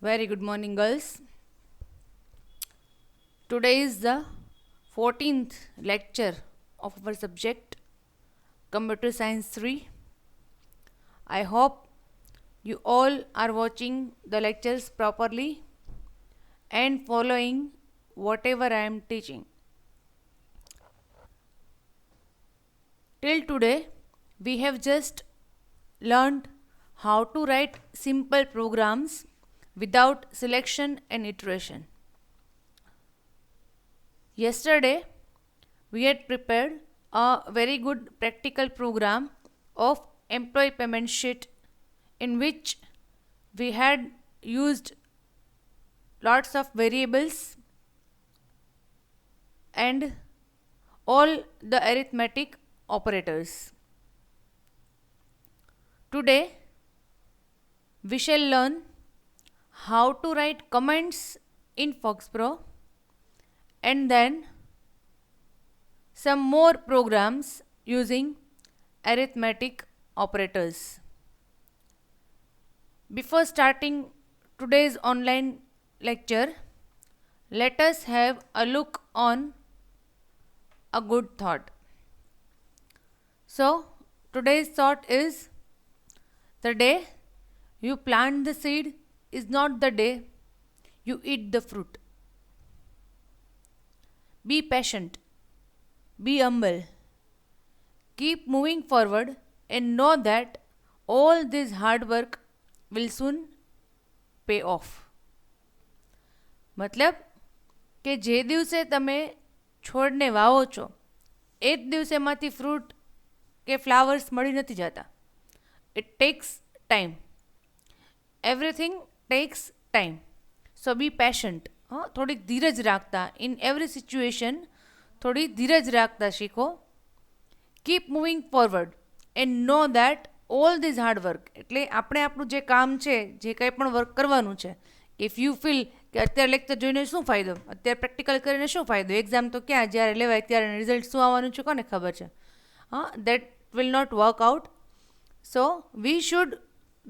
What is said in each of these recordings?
Very good morning, girls. Today is the 14th lecture of our subject Computer Science 3. I hope you all are watching the lectures properly and following whatever I am teaching. Till today, we have just learned how to write simple programs without selection and iteration. Yesterday, we had prepared a very good practical program of employee payment sheet in which we had used lots of variables and all the arithmetic operators. Today, we shall learn how to write comments in Foxborough and then some more programs using arithmetic operators. Before starting today's online lecture, let us have a look on a good thought. So, today's thought is the day you plant the seed is not the day you eat the fruit. Be patient, be humble, keep moving forward and know that all this hard work will soon pay off. મતલબ કે જે દિવસે તમે છોડને વાવો છો એ જ દિવસે એમાંથી ફ્રૂટ કે ફ્લાવર્સ મળી નથી જતા. It takes time. Everything takes time. So be patient. થોડીક ધીરજ રાખતા ઇન એવરી સિચ્યુએશન થોડી ધીરજ રાખતા શીખો. Keep moving forward and know that all these hard work એટલે આપણે આપણું જે કામ છે જે કંઈ પણ વર્ક કરવાનું છે ઇફ યુ ફીલ કે અત્યારે લેક્ચર જોઈને શું ફાયદો, અત્યારે પ્રેક્ટિકલ કરીને શું ફાયદો, એક્ઝામ તો ક્યાં જ્યારે લેવાય ત્યારે રિઝલ્ટ શું આવવાનું છે કોને ખબર છે. That will not work out. So we should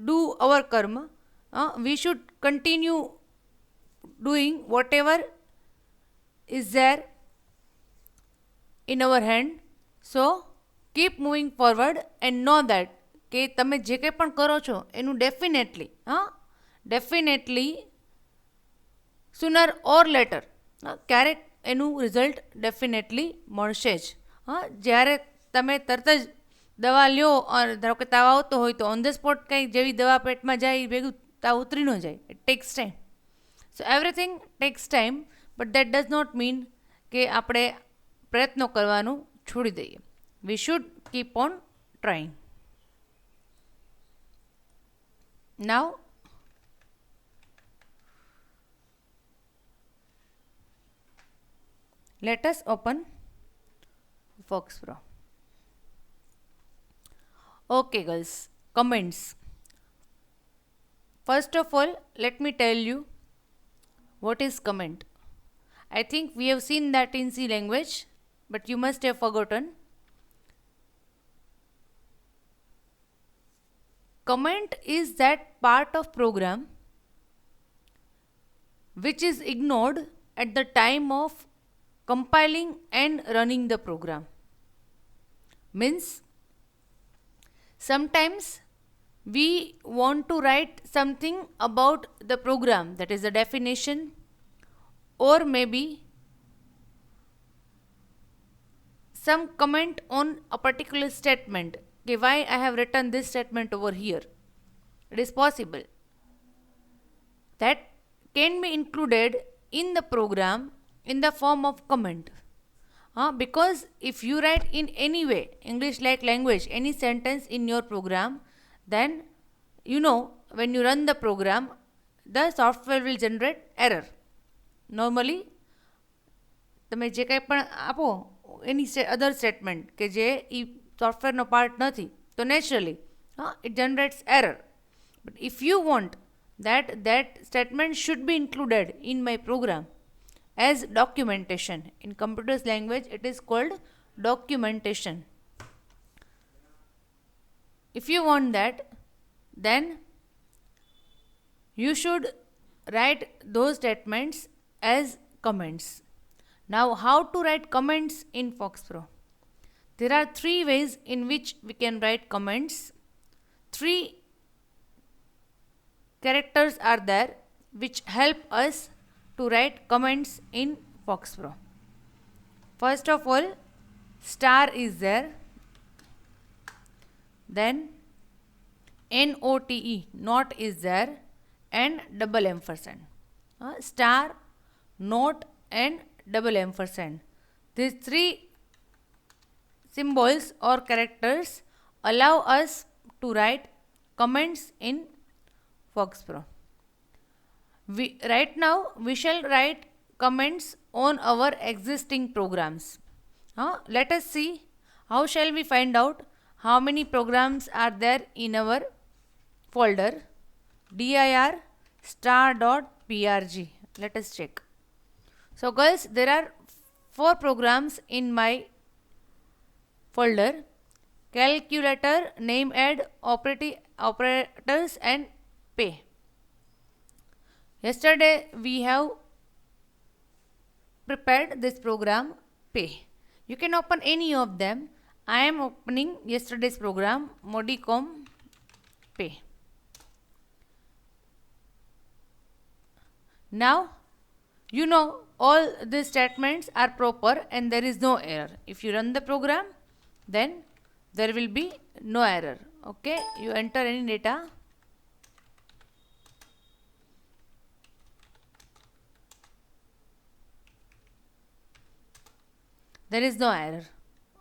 do our karma. We should continue doing whatever is there in our hand. So keep moving forward and know that કે તમે જે કંઈ પણ કરો છો એનું ડેફિનેટલી સુનર ઓર લેટર ક્યારેક એનું રિઝલ્ટ ડેફિનેટલી મળશે જ. જ્યારે તમે તરત જ દવા લ્યો ધારો કે તાવ આવતો હોય તો ઓન ધ સ્પોટ કંઈ જેવી દવા પેટમાં જાય એ ભેગું તાવ ઉતરી ન જાય. It takes time. So everything takes time, but that does not mean કે આપણે પ્રયત્નો કરવાનું છોડી દઈએ. We should keep on trying. Now, let us open Foxborough. Okay, girls, comments. First of all, let me tell you what is comment. I think we have seen that in C language, but you must have forgotten. Comment is that part of program which is ignored at the time of compiling and running the program. Means sometimes we want to write something about the program, that is the definition, or maybe some comment on a particular statement. Okay, why I have written this statement over here. It is possible. That can be included in the program in the form of comment. Because if you write in any way, English like language, any sentence in your program, then you know when you run the program the software will generate error. Normally તમે જે કંઈ પણ આપો એની અધર statement કે જે એ સોફ્ટવેરનો part નથી તો naturally it generates error. But if you want that statement should be included in my program as documentation, in computer's language it is called documentation. If you want that, then you should write those statements as comments. Now, how to write comments in FoxPro? There are three ways in which we can write comments. Three characters are there which help us to write comments in FoxPro. First of all, star is there, then NOTE, not is there, and double ampersand. Star, note, and double ampersand. These three symbols or characters allow us to write comments in FoxPro. Right now we shall write comments on our existing programs. Let us see how shall we find out how many programs are there in our folder dir star.prg. Let us check. So girls, there are 4 programs in my folder: calculator, name add, operators, and pay. Yesterday we have prepared this program pay. You can open any of them. I am opening yesterday's program Modicom pay. Now you know all these statements are proper and there is no error. If you run the program, then there will be no error. Okay, you enter any data. There is no error.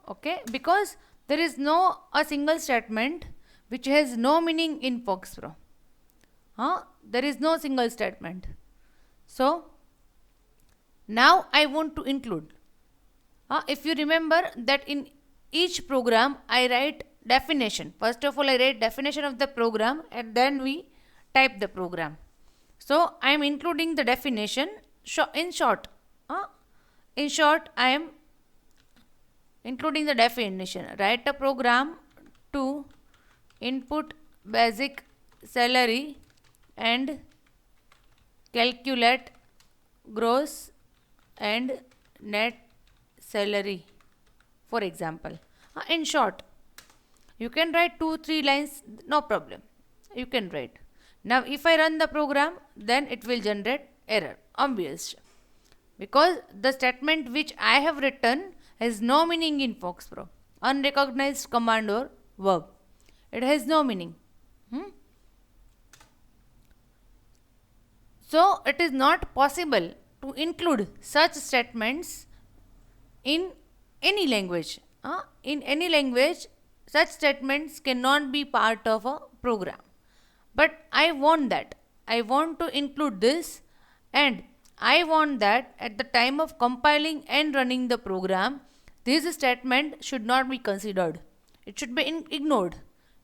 Okay, because there is no a single statement which has no meaning in FoxPro. There is no single statement. So now I want to include. If you remember that in each program I write definition. First of all, I write definition of the program and then we type the program. So I am including the definition. In short, I am including the definition. Write a program to input basic salary and calculate gross and net salary, for example. In short, you can write 2-3 lines, no problem. You can write. Now if I run the program, then it will generate error, obvious, because the statement which I have written has no meaning in FoxPro. Unrecognized command or verb. It has no meaning. So it is not possible to include such statements in any language. In any language, such statements cannot be part of a program. But I want that. I want to include this, and I want that at the time of compiling and running the program, this statement should not be considered. It should be ignored.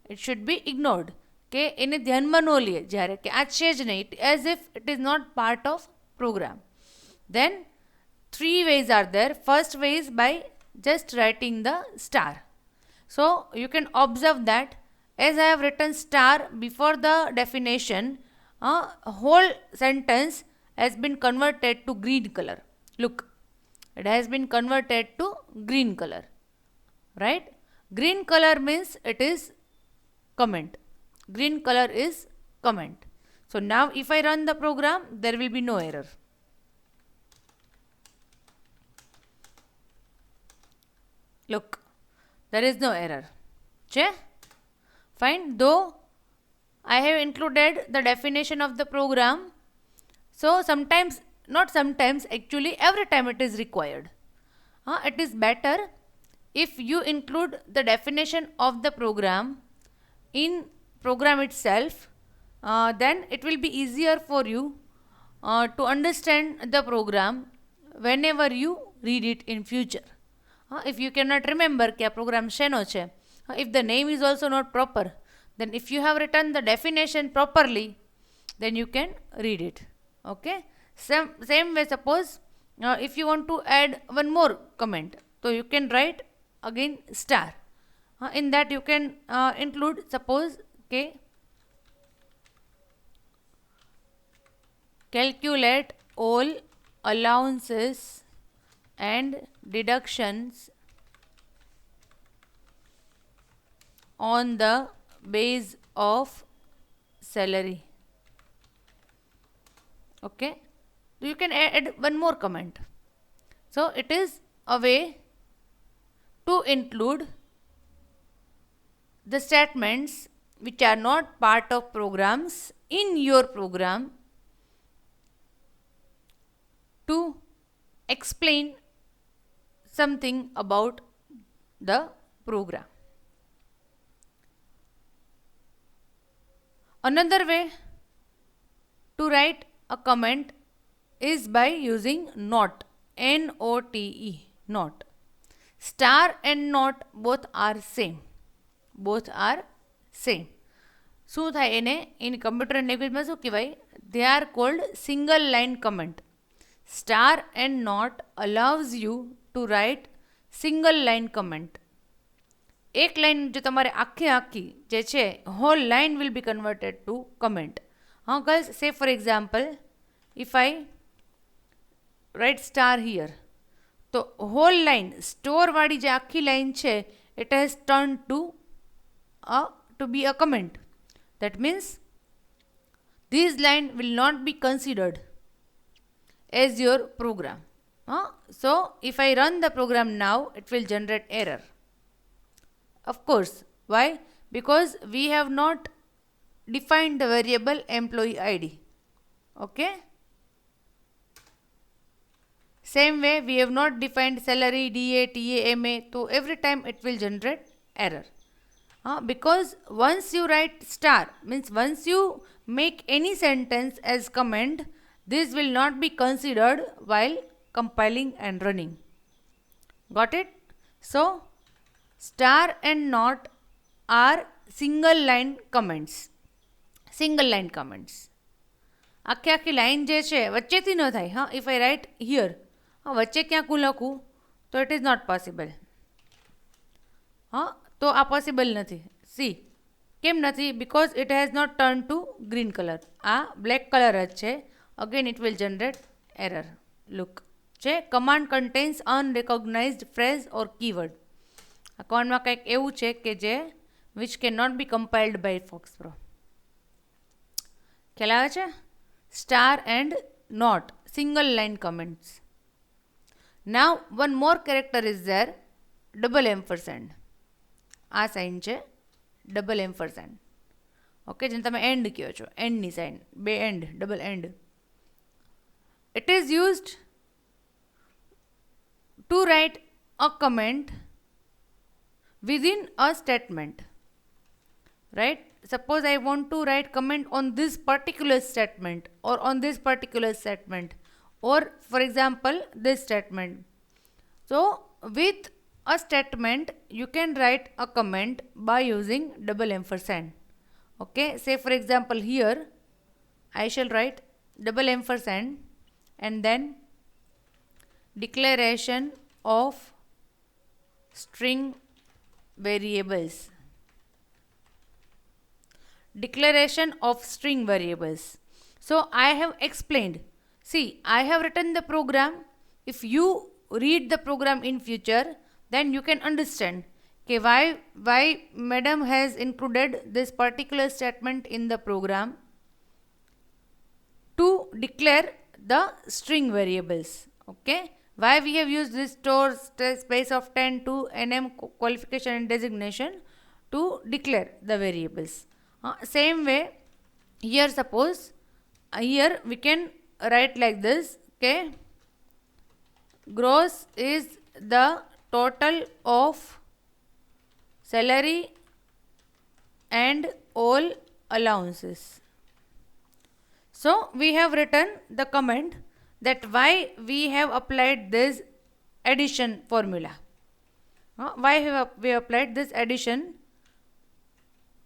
It should be ignored. કે એને ધ્યાનમાં ન લે જ્યારે કે આ છે જ નહીં, as if it is not part of program. Then 3 ways are there. First way is by just writing the star. So you can observe that as I have written star before the definition, a whole sentence has been converted to green color. Look, it has been converted to green color, right? Green color means it is comment. Green color is comment. So now if I run the program, there will be no error. Look, there is no error. Fine. Though I have included the definition of the program, so sometimes, not sometimes, actually every time it is required. It is better if you include the definition of the program in program itself, then it will be easier for you to understand the program whenever you read it in future. If you cannot remember કે આ program શેનો છે, if the name is also not proper, then if you have written the definition properly, then you can read it. Okay, same way, suppose if you want to add one more comment, so you can write again star. In that you can include, suppose, okay, calculate all allowances and deductions on the base of salary. Okay, you can add one more comment. So it is a way to include the statements which are not part of programs in your program to explain something about the program. Another way to write a comment is by using NOT, N-O-T-E, NOT. Star and NOT both are same. Both are same. શું થાય એને in computer લેંગ્વેજમાં શું કહેવાય? They are called single line comment. Star and NOT allows you to write single line comment. એક line જો તમારે આખી જે છે whole line will be converted to comment. હા girls, say for example if I write star here, તો whole line સ્ટોરવાળી જે આખી લાઈન છે it has turn to be a comment. That means this line will not be considered as your program. So if I run the program now, it will generate error. Of course. Why? Because we have not defined the variable employee ID. Okay. Same way, we have not defined salary, DA, TA, MA. So every time it will generate error. Because once you write star, means once you make any sentence as comment, this will not be considered while compiling and running. Got it? So star and NOT are single line comments. Single line comments. આખી line જે છે વચ્ચેથી ન થાય. હા, if I right here, હા વચ્ચે ક્યાંક હું લખું તો ઇટ ઇઝ નોટ પોસિબલ. હા, તો આ પોસિબલ નથી. સી કેમ નથી? Because it has not turn to green colour. આ બ્લેક કલર જ છે. Again it will generate error. Look છે command contains unrecognized phrase or keyword. આ કમાન્ડમાં કંઈક એવું છે કે જે which can not be compiled by FoxPro. ખ્યાલ આવે છે? Star and not single line comments. Now one more character is there, double ampersand. આ સાઇન છે ડબલ એમ્પરસેન્ડ. ઓકે, જેને તમે એન્ડ કહો છો, એન્ડની સાઇન, બે and, double and. It is used to write a comment within a statement. Right? Suppose I want to write comment on this particular statement or on this particular statement, or for example this statement. So with a statement you can write a comment by using double ampersand. Okay, say for example here I shall write double ampersand and then declaration of string variables. Declaration of string variables. So I have explained. See, I have written the program. If you read the program in future, then you can understand okay, why madam has included this particular statement in the program to declare the string variables. Okay, why we have used this store space of 10 to nm qualification and designation to declare the variables. Same way here, suppose here we can write like this. Okay, gross is the total of salary and all allowances. So we have written the comment that why we have applied this addition formula. Why have we applied this addition?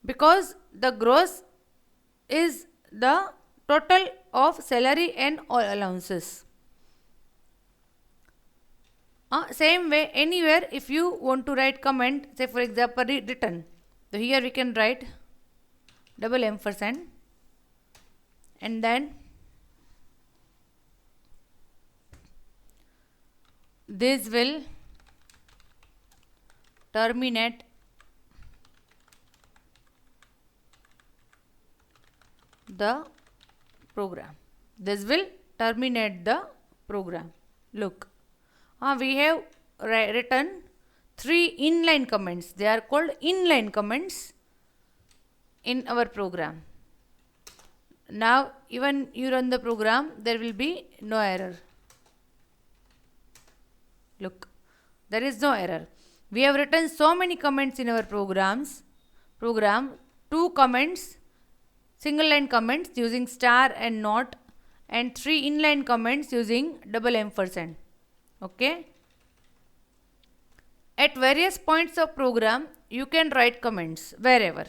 Because the gross is the total of salary and all allowances. Same way, anywhere if you want to write comment, say for example written, so here we can write double ampersand and then this will terminate the program. This will terminate the program. Look, we have written 3 inline comments. They are called inline comments in our program. Now, even you run the program, there will be no error. Look, there is no error. We have written so many comments in our program, 2 comments, single line comments using star and not, and 3 inline comments using double ampersand. Okay. At various points of program, you can write comments wherever.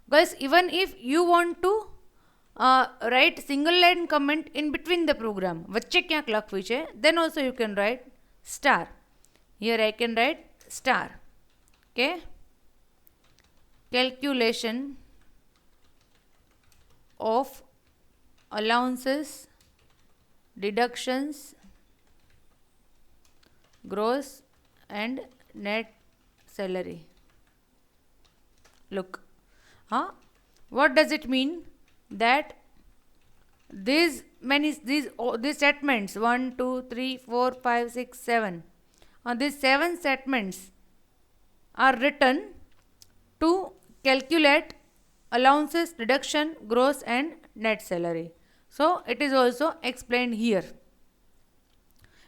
Guys, even if you want to write single line comment in between the program, વચ્ચે ક્યાંક લખવી છે, then also you can write star. Here I can write star. Okay. Calculation of allowances, deductions, gross and net salary. Look, what does it mean? That these statements 1, 2, 3, 4, 5, 6, 7. These 7 statements are written to calculate allowances, deduction, gross and net salary. So it is also explained here.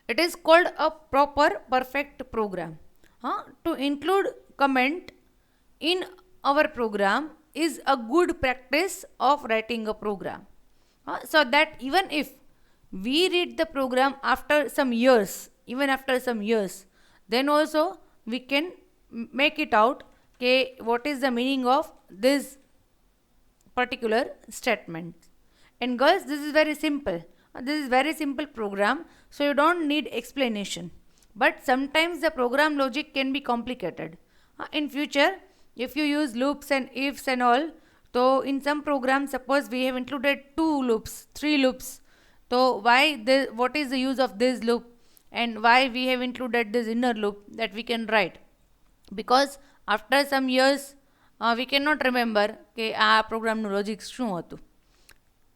It is called a proper perfect program. To include comment in our program is a good practice of writing a program. So that even if we read the program after some years, then also we can make it out what is the meaning of this particular statement. And girls, this is very simple. This is very simple program, so you don't need explanation. But sometimes the program logic can be complicated. In future, if you use loops and ifs and all, so in some programs, suppose we have included 2 loops, 3 loops. So what is the use of this loop and why we have included this inner loop, that we can write. Because after some years, we cannot remember આ પ્રોગ્રામનું logic શું હતું.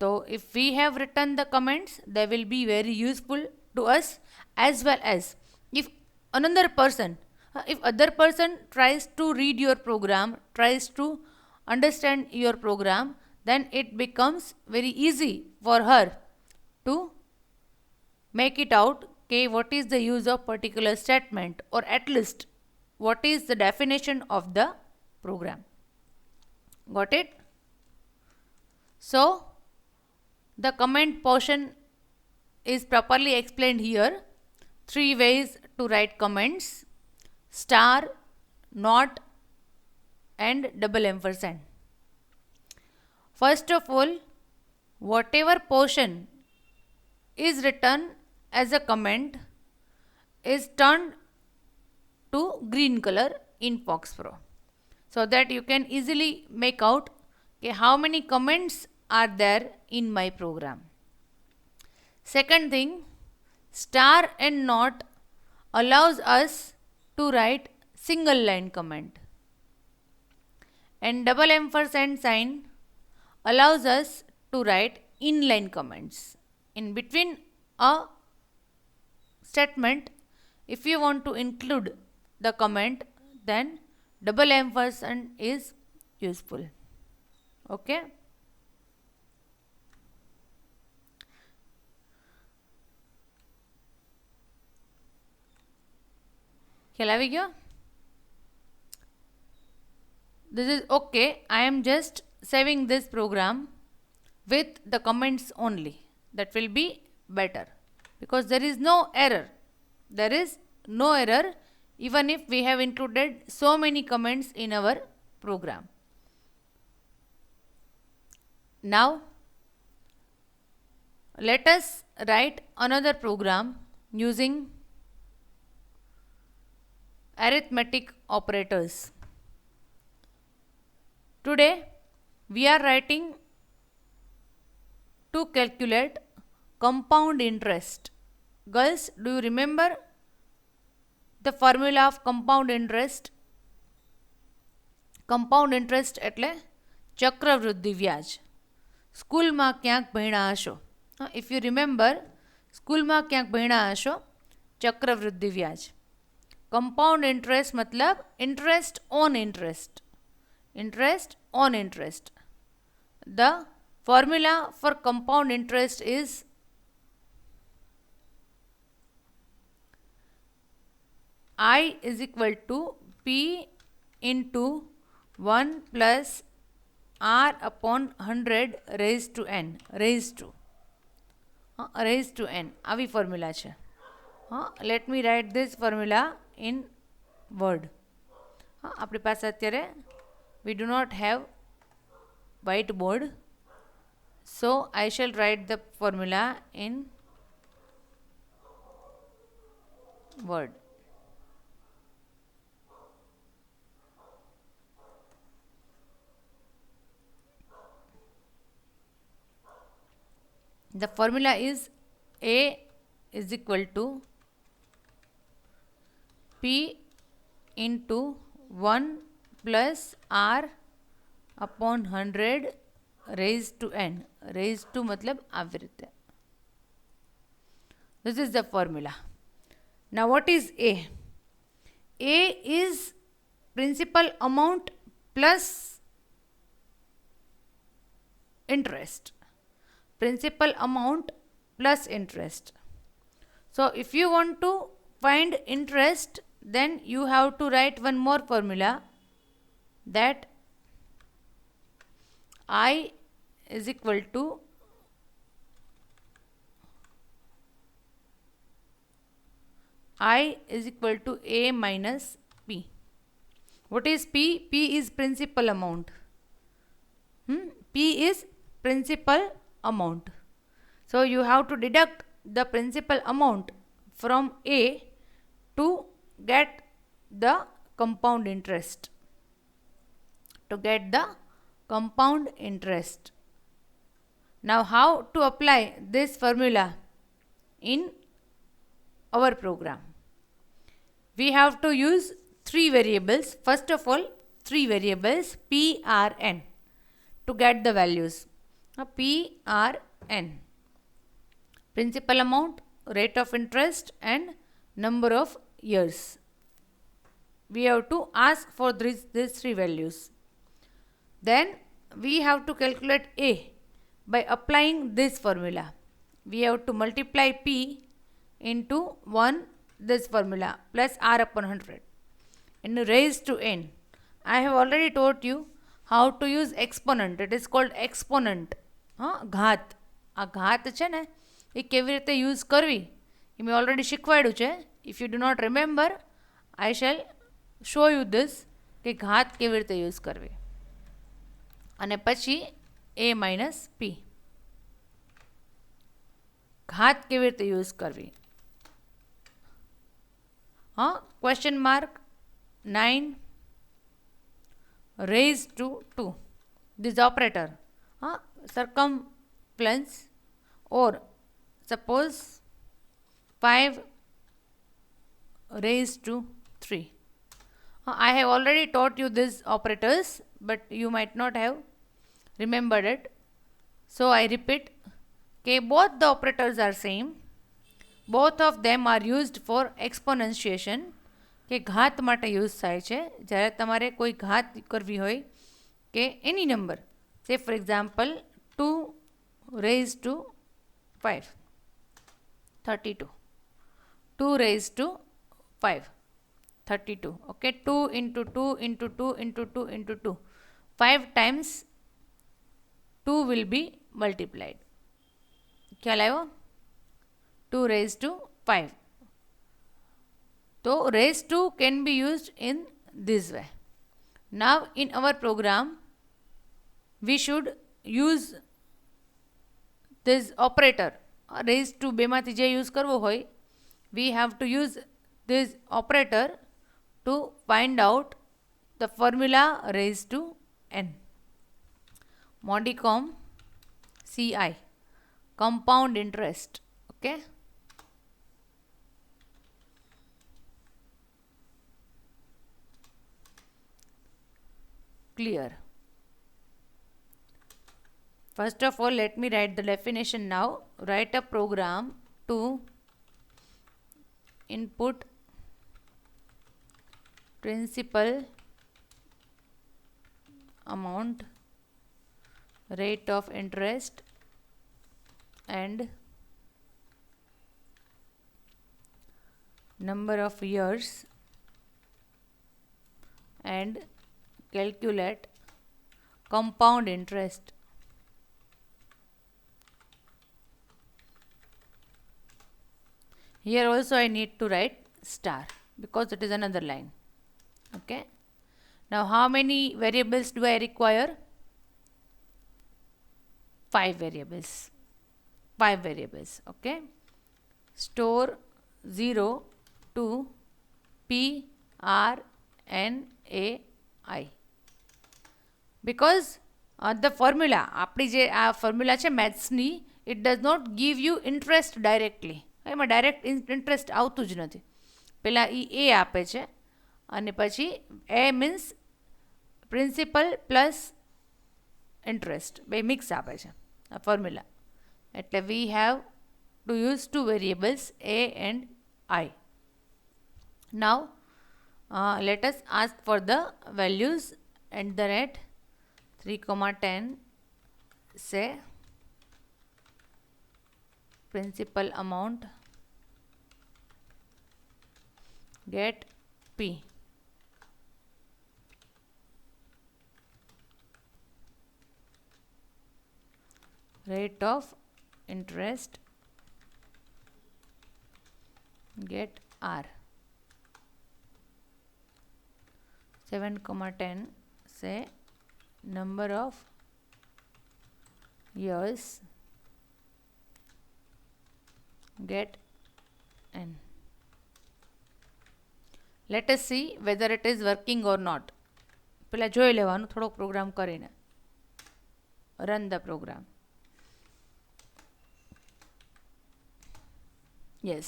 So if we have written the comments, they will be very useful to us, as well as if other person tries to read your program, tries to understand your program, then it becomes very easy for her to make it out what is the use of particular statement, or at least what is the definition of the program. Got it? So the comment portion is properly explained here. 3 ways to write comments: star, not and double ampersand. First of all, whatever portion is written as a comment is turned to green color in FoxPro, so that you can easily make out how many comments are there in my program. Second thing, star and not allows us to write single line comment, and double ampersand sign allows us to write inline comments. In between a statement, if you want to include the comment, then double ampersand is useful. Okay. ખ્યાલ આવી ગયો? This is okay. I am just saving this program with the comments only. That will be better, because there is no error. There is no error even if we have included so many comments in our program. Now let us write another program using arithmetic operators. Today we are writing to calculate compound interest. Girls, do you remember the formula of compound interest. Compound interest એટલે ચક્રવૃદ્ધિ વ્યાજ. સ્કૂલમાં ક્યાંક ભણ્યા હશો, if you remember, સ્કૂલમાં ક્યાંક ભણ્યા હશો ચક્રવૃદ્ધિ વ્યાજ. કમ્પાઉન્ડ ઇન્ટરેસ્ટ મતલબ interest on interest. Interest on interest. The formula for compound interest is I is equal to P into 1 plus R upon 100 raised to n. Raised to n. આવી formula છે. Let me write this formula in word. આપણી પાસે અત્યારે we do not have whiteboard, so I shall write the formula in word. The formula is A is equal to P into 1 plus R upon 100 raised to n. Raised to मतलब આવી રીતે. This is the formula. Now what is A? A is principal amount plus interest. Principal amount plus interest. So if you want to find interest, then you have to write one more formula, that I is equal to A minus P. What is P? P is principal amount. P is principal amount. So you have to deduct the principal amount from A to get the compound interest. To get the compound interest. Now how to apply this formula in our program? We have to use three variables. First of all, three variables P, R, N to get the values. P, R, N. Principal amount, rate of interest and number of years. We have to ask for these three values. Then we have to calculate A by applying this formula. We have to multiply P into 1, this formula, plus R upon 100 and raised to n. I have already taught you how to use exponent. It is called exponent. ઘાત. આ ઘાત છે ને એ કેવી રીતે use કરવી એ મેં already શીખવાડ્યું છે. If you do not remember, I shall show you this કે ઘાત કેવી રીતે યુઝ કરવી. અને પછી A માઇનસ P. ઘાત કેવી રીતે યુઝ કરવી. Question mark 9 raised to 2. This operator. Circumference, or suppose 5 raised to 3. I have already taught you these operators, but you might not have remembered it. So I repeat, okay, both the operators are same. Both of them are used for exponentiation. કે ઘાત માટે use થાય છે જ્યારે તમારે કોઈ ઘાત કરવી હોય કે એની number. say for example 2 raised to 5, 32. 2 raised to 5, 32. Okay, 2 into 2 into 2 into 2 into 2. 5 times 2 will be multiplied. ખ્યાલ આવ્યો? 2 raised to 5. So raised to can be used in this way. Now in our program we should use this operator. Raised to બેમાંથી જે use કરવો હોય, we have to use this operator to find out the formula raised to n. Modicum CI, compound interest. Okay. clear. First of all, let me write the definition now. Write a program to input principal amount, rate of interest and number of years and calculate compound interest. Here also I need to write star because it is another line. Okay. Now how many variables do I require? 5 variables. 5 variables. Okay. Store 0 to P R N A I. Because the formula, આપણી જે આ formula છે મેથ્સની, it does not give you interest directly. એમાં direct interest આવતું જ નથી. પહેલાં એ આપે છે અને પછી એ મીન્સ પ્રિન્સિપલ પ્લસ ઇન્ટરેસ્ટ બે મિક્સ આપે છે આ ફોર્મ્યુલા. એટલે we have to use 2 variables a and I. Now let us ask for the values at the rate 3,10 say principal amount get P. Rate of interest get R. 7,10 say number of years get N. Let us see whether it is working or not. પહેલાં જોઈ લેવાનું થોડોક programme કરીને. Run the program. Yes,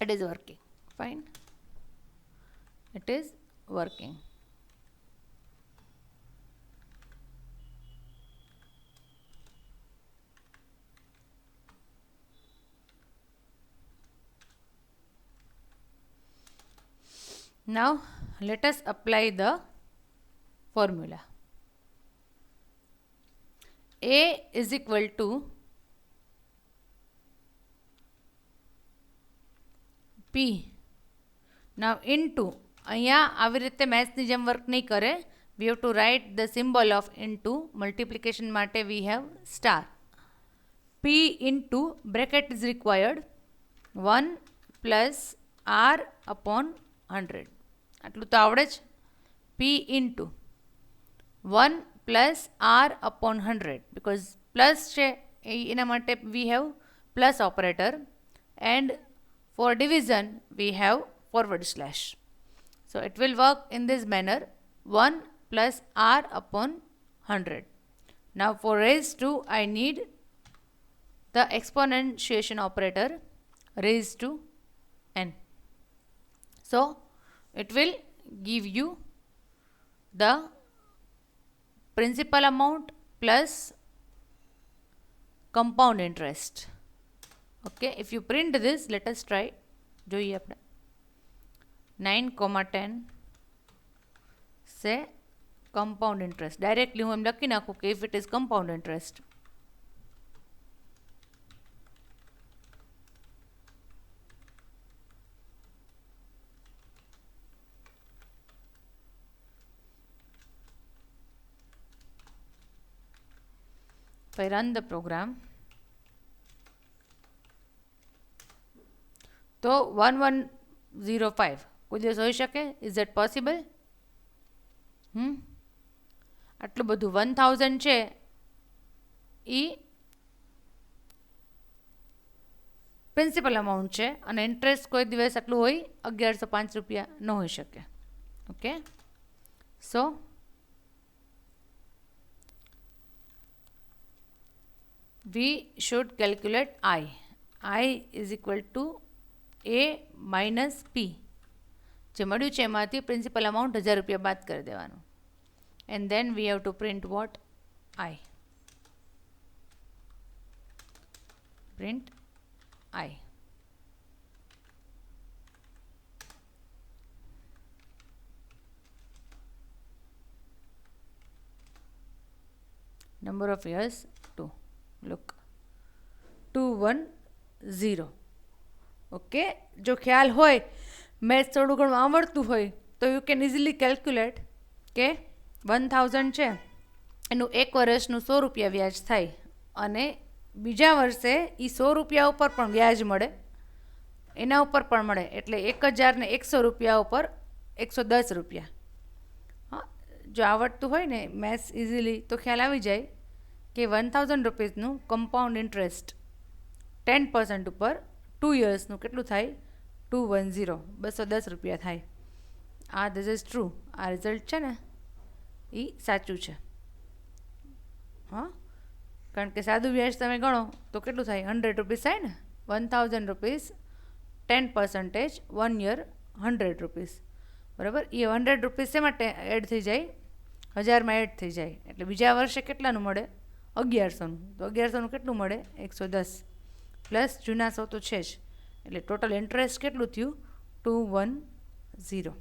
it is working. Fine. It is working. Now let us apply the formula. A is equal to P. Now into, અહીંયા આવી રીતે મેથ્સની જેમ work નહીં કરે. We have to write the symbol of into. Multiplication માટે we have star. P into bracket is required 1 plus R upon 100. આટલું તો આવડે જ. P into 1 plus R upon 100 because plus છે એના માટે we have plus operator and for division we have forward slash. So it will work in this manner 1 plus R upon 100. Now for raised to I need the exponentiation operator raised to n. So it will give you the principal amount plus compound interest. Okay, if you print this, let us try. જોઈએ આપણે 9,10 say compound interest. Directly હું એમ લખી નાખું કે if it is compound interest. If I run the program, તો 1105 કોઈ દિવસ હોઈ શકે? Is that possible? આટલું બધું 1000 છે એ પ્રિન્સિપલ અમાઉન્ટ છે અને ઇન્ટરેસ્ટ કોઈ દિવસ આટલું હોય 1105 રૂપિયા ન હોઈ શકે. Okay, so we should calculate I. I is equal to A minus P. જે મળ્યું છે એમાંથી પ્રિન્સિપલ અમાઉન્ટ 1000 રૂપિયા બાદ કરી દેવાનું. and then we have to print what? I. Print I. Number of years 2. Look, 210. Okay, જો ખ્યાલ હોય, મેથ્સ થોડું ઘણું આવડતું હોય તો યુ કેન ઇઝીલી કેલ્ક્યુલેટ કે 1000 છે એનું એક વર્ષનું 100 રૂપિયા વ્યાજ થાય અને બીજા વર્ષે એ 100 રૂપિયા ઉપર પણ વ્યાજ મળે, એના ઉપર પણ મળે, એટલે 1100 રૂપિયા ઉપર 110 રૂપિયા. હા, જો આવડતું હોય ને મેથ્સ ઇઝીલી તો ખ્યાલ આવી જાય કે 1000 રૂપીઝનું કમ્પાઉન્ડ ઇન્ટરેસ્ટ 10% ઉપર 2 યર્સનું કેટલું થાય? 210, 210 રૂપિયા થાય. આ ધીસ ઇઝ ટ્રુ. આ રિઝલ્ટ છે ને એ સાચું છે. હા, કારણ કે સાદું વ્યાજ તમે ગણો તો કેટલું થાય? 100 રૂપીસ થાય ને. 1000 રૂપીસ 10% 1 યર 100 રૂપીસ, બરાબર. એ 100 રૂપીસ શેમાં એડ થઈ જાય? 1000માં એડ થઈ જાય, એટલે બીજા વર્ષે કેટલાનું મળે? 1100નું. તો 1100નું કેટલું મળે? 110 પ્લસ જૂના 100 તો છે જ, એટલે ટોટલ ઇન્ટરેસ્ટ કેટલું થયું? 210.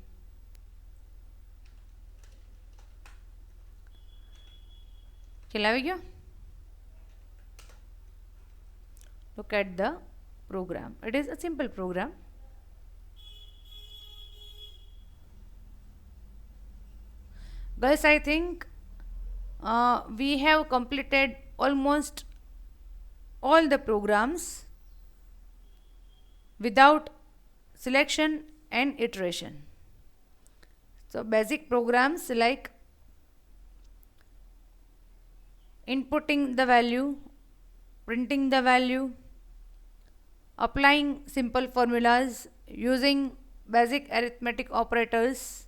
ખ્યાલ આવી ગયો? Look at the program. It is a simple program. Guys, I think we have completed almost all the programs without selection and iteration. So basic programs like inputting the value, printing the value, applying simple formulas, using basic arithmetic operators,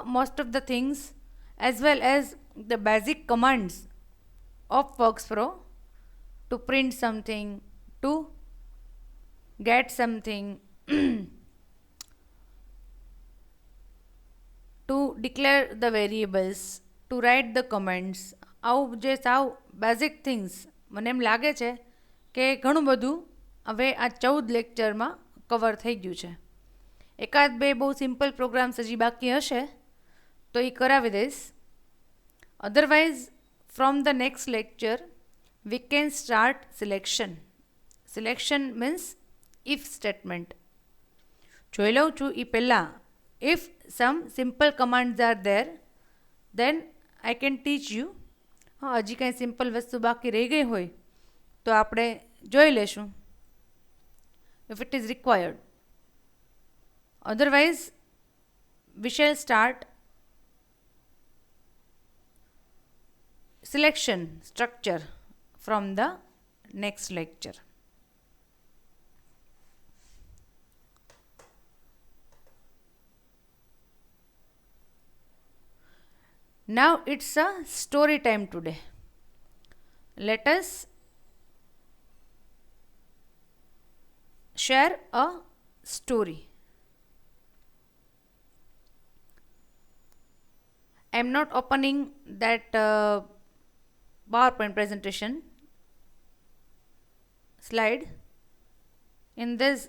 most of the things, as well as the basic commands of WorksPro to print something, to get something, to declare the variables, to write the comments. આવું જે સાવ basic things, મને એમ લાગે છે કે ઘણું બધું હવે આ 14 લેક્ચરમાં કવર થઈ ગયું છે. એકાદ બે બહુ સિમ્પલ પ્રોગ્રામ્સ હજી બાકી હશે તો એ કરાવી દઈશ. Otherwise from the next lecture we can start selection. Selection means if statement. જોઈ લઉં છું એ પહેલાં, if some simple commands are there then I can teach you. હા, હજી કાંઈ સિમ્પલ વસ્તુ બાકી રહી ગઈ હોય તો આપણે જોઈ લેશું if it is required. Otherwise we shall start selection structure from the next lecture. Now it's a story time today. Let us share a story. I am not opening that PowerPoint presentation slide. In this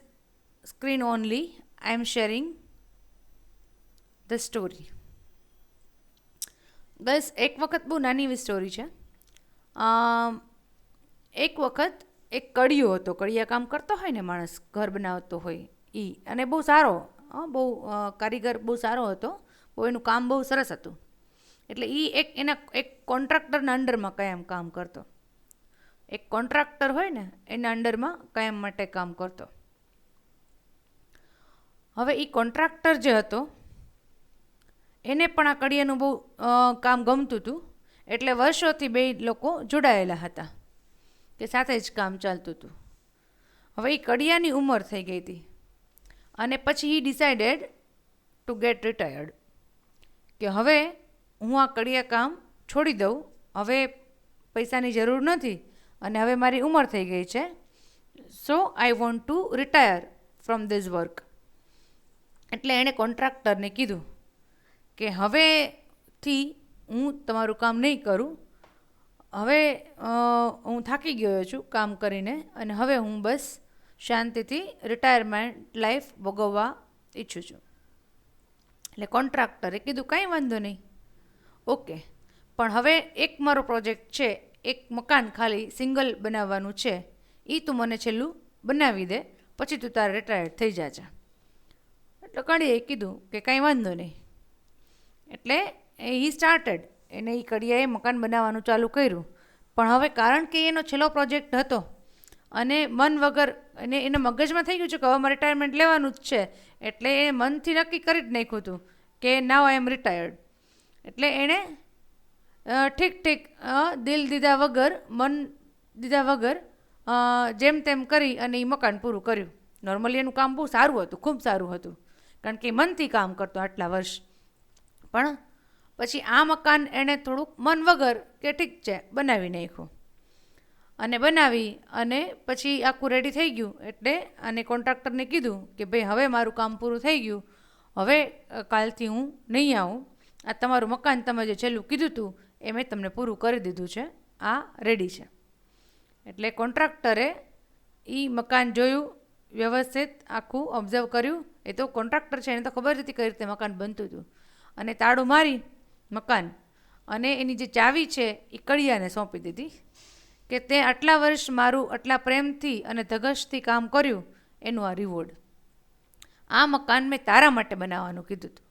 screen only I am sharing the story. બસ એક વખત બહુ નાની એવી story છે. એક વખત એક કડિયો હતો. કડિયા કામ કરતો હોય ને માણસ, ઘર બનાવતો હોય એ, અને બહુ સારો, બહુ કારીગર બહુ સારો હતો, બહુ એનું કામ બહુ સરસ હતું. એટલે એ એના એક કોન્ટ્રાક્ટરના અંડરમાં કાયમ કામ કરતો. એક કોન્ટ્રાક્ટર હોય ને એના અંડરમાં કાયમ માટે કામ કરતો. હવે એ કોન્ટ્રાક્ટર જે હતો એને પણ આ કડિયાનું બહુ કામ ગમતું હતું, એટલે વર્ષોથી બે લોકો જોડાયેલા હતા કે સાથે જ કામ ચાલતું હતું. હવે એ કડિયાની ઉંમર થઈ ગઈ હતી અને પછી હી ડિસાઇડેડ ટુ ગેટ રિટાયર્ડ, કે હવે હું આ કડિયા કામ છોડી દઉં, હવે પૈસાની જરૂર નથી અને હવે મારી ઉંમર થઈ ગઈ છે, so I want to retire from this work. એટલે એણે કોન્ટ્રાક્ટરને કીધું કે હવેથી હું તમારું કામ નહીં કરું. હવે હું થાકી ગયો છું કામ કરીને, અને હવે હું બસ શાંતિથી રિટાયરમેન્ટ લાઈફ ભોગવવા ઈચ્છું છું. એટલે કોન્ટ્રાક્ટરે કીધું કાંઈ વાંધો નહીં, ઓકે, પણ હવે એક મારો પ્રોજેક્ટ છે, એક મકાન ખાલી સિંગલ બનાવવાનું છે, એ તું મને છેલ્લું બનાવી દે, પછી તું તારે રિટાયર્ડ થઈ જાજા. એટલે કડીએ કીધું કે કાંઈ વાંધો નહીં. એટલે હી સ્ટાર્ટેડ, એને એ કડિયાએ મકાન બનાવવાનું ચાલુ કર્યું. પણ હવે કારણ કે એનો છેલ્લો પ્રોજેક્ટ હતો અને મન વગર એને મગજમાં થઈ ગયું છે કે હવે મારે રિટાયરમેન્ટ લેવાનું જ છે, એટલે એ મનથી નક્કી કરી જ નાખ્યું હતું કે નાવ આઈ એમ રિટાયર્ડ. એટલે એણે ઠીક દિલ દીધા વગર, મન દીધા વગર જેમ તેમ કરી અને એ મકાન પૂરું કર્યું. નોર્મલી એનું કામ બહુ સારું હતું, ખૂબ સારું હતું, કારણ કે મનથી કામ કરતો આટલા વર્ષ. પણ પછી આ મકાન એણે થોડુંક મન વગર કે ઠીક છે બનાવી નાખ્યું, અને બનાવી અને પછી આખું રેડી થઈ ગયું. એટલે અને કોન્ટ્રાક્ટરને કીધું કે ભાઈ હવે મારું કામ પૂરું થઈ ગયું, હવે કાલથી હું નહીં આવું, આ તમારું મકાન તમે જે છેલ્લું કીધું હતું એ મેં તમને પૂરું કરી દીધું છે, આ રેડી છે. એટલે કોન્ટ્રાક્ટરે એ મકાન જોયું, વ્યવસ્થિત આખું ઓબ્ઝર્વ કર્યું. એ તો કોન્ટ્રાક્ટર છે, એને તો ખબર હતી કઈ રીતે મકાન બનતું હતું. અને તાળું મારી મકાન અને એની જે ચાવી છે એ કડિયાને સોંપી દીધી કે તે આટલા વર્ષ મારું આટલા પ્રેમથી અને ધગશથી કામ કર્યું, એનું આ રિવોર્ડ. આ મકાન મેં તારા માટે બનાવવાનું કીધું હતું.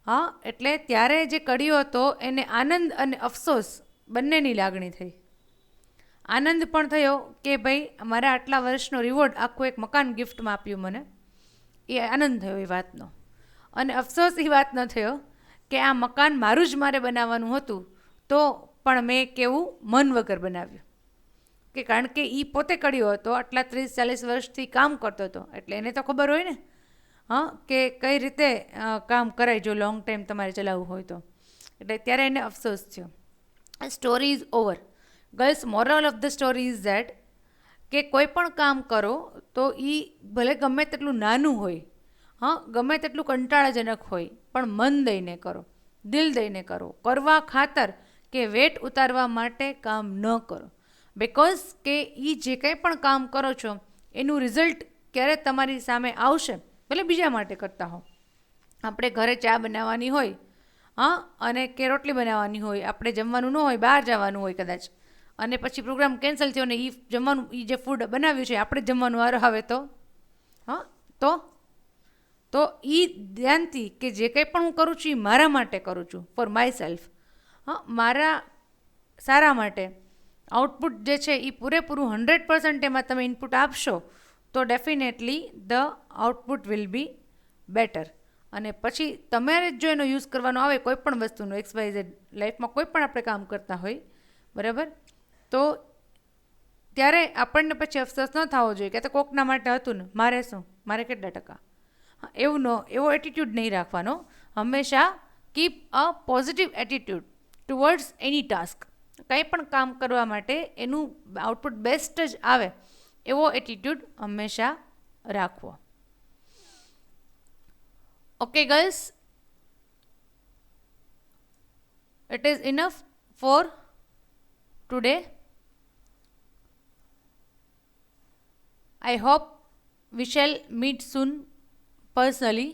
હા, એટલે ત્યારે જે કડિયો હતો એને આનંદ અને અફસોસ બંનેની લાગણી થઈ. આનંદ પણ થયો કે ભાઈ મારા આટલા વર્ષનો રિવોર્ડ, આખું એક મકાન ગિફ્ટમાં આપ્યું મને, એ આનંદ થયો એ વાતનો. અને અફસોસ એ વાતનો થયો કે આ મકાન મારું જ મારે બનાવવાનું હતું, તો પણ મેં કેવું મન વગર બનાવ્યું. કે કારણ કે એ પોતે કડિયો હતો, આટલા 30-40 વર્ષથી કામ કરતો હતો, એટલે એને તો ખબર હોય ને કે કઈ રીતે કામ કરાય જો લોંગ ટાઈમ તમારે ચલાવવું હોય તો. એટલે ત્યારે એને અફસોસ થયો. Story is over. Girls, moral of the story is that કે કોઈ પણ કામ કરો તો એ ભલે ગમે તેટલું નાનું હોય, ગમે તેટલું કંટાળાજનક હોય, પણ મન દઈને કરો, દિલ દઈને કરો, કરવા ખાતર કે વેટ ઉતારવા માટે કામ ન કરો. બિકોઝ કે એ જે કંઈ પણ કામ કરો છો એનું રિઝલ્ટ ક્યારે તમારી સામે આવશે, ભલે બીજા માટે કરતા હો. આપણે ઘરે ચા બનાવવાની હોય, અને કે રોટલી બનાવવાની હોય, આપણે જમવાનું ન હોય, બહાર જવાનું હોય કદાચ, અને પછી પ્રોગ્રામ કેન્સલ થયો ને એ જમવાનું, એ જે ફૂડ બનાવ્યું છે આપણે જમવાનું વારો આવે તો એ ધ્યાનથી કે જે કંઈ પણ હું કરું છું એ મારા માટે કરું છું, ફોર માય સેલ્ફ, મારા સારા માટે. આઉટપુટ જે છે એ પૂરેપૂરું 100% એમાં તમે ઇનપુટ આપશો તો definitely the output will be better. અને પછી તમારે જો એનો યુઝ કરવાનો આવે કોઈ પણ વસ્તુનો, XYZ લાઈફમાં કોઈ પણ આપણે કામ કરતા હોય, બરાબર, તો ત્યારે આપણને પછી અફસોસ ન થવો જોઈએ કે તો કોકના માટે હતું ને મારે શું, મારે કેટલા ટકા. એવો એટીટ્યૂડ નહીં રાખવાનો. હંમેશા keep a positive attitude towards any task. કંઈ પણ કામ કરવા માટે એનું આઉટપુટ બેસ્ટ જ આવે એવો એટીટ્યૂડ હંમેશા રાખવો. Okay girls, it is enough for today. I hope we shall meet soon personally.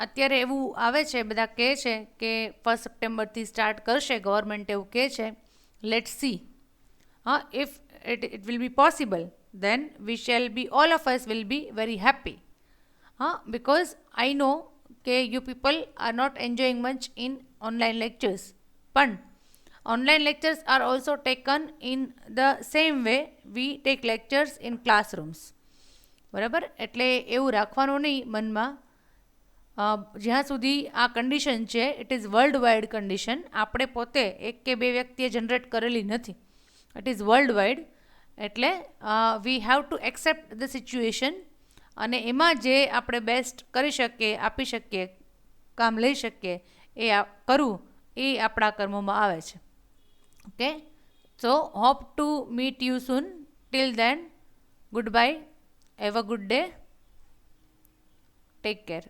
અત્યારે એવું આવે છે, બધા કહે છે કે 1 સપ્ટેમ્બરથી સ્ટાર્ટ કરશે ગવર્મેન્ટ, એવું કહે છે. Let's see. If it will be possible, then we shall be, all of us will be very happy. Because I know કે you people are not enjoying much in online lectures. But online lectures are also taken in the same way we take lectures in classrooms. બરાબર, એટલે એવું રાખવાનું નહીં મનમાં. જ્યાં સુધી આ કન્ડિશન છે, it is world wide condition, આપણે પોતે એક કે બે વ્યક્તિએ જનરેટ કરેલી નથી, ઇટ ઇઝ વર્લ્ડ વાઇડ. એટલે we have to accept the situation, અને એમાં જે આપણે બેસ્ટ કરી શકીએ, આપી શકીએ, કામ લઈ શકીએ એ કરવું, એ આપણા કર્મોમાં આવે છે. Okay, so hope to meet you soon. Till then, goodbye, have a good day, take care.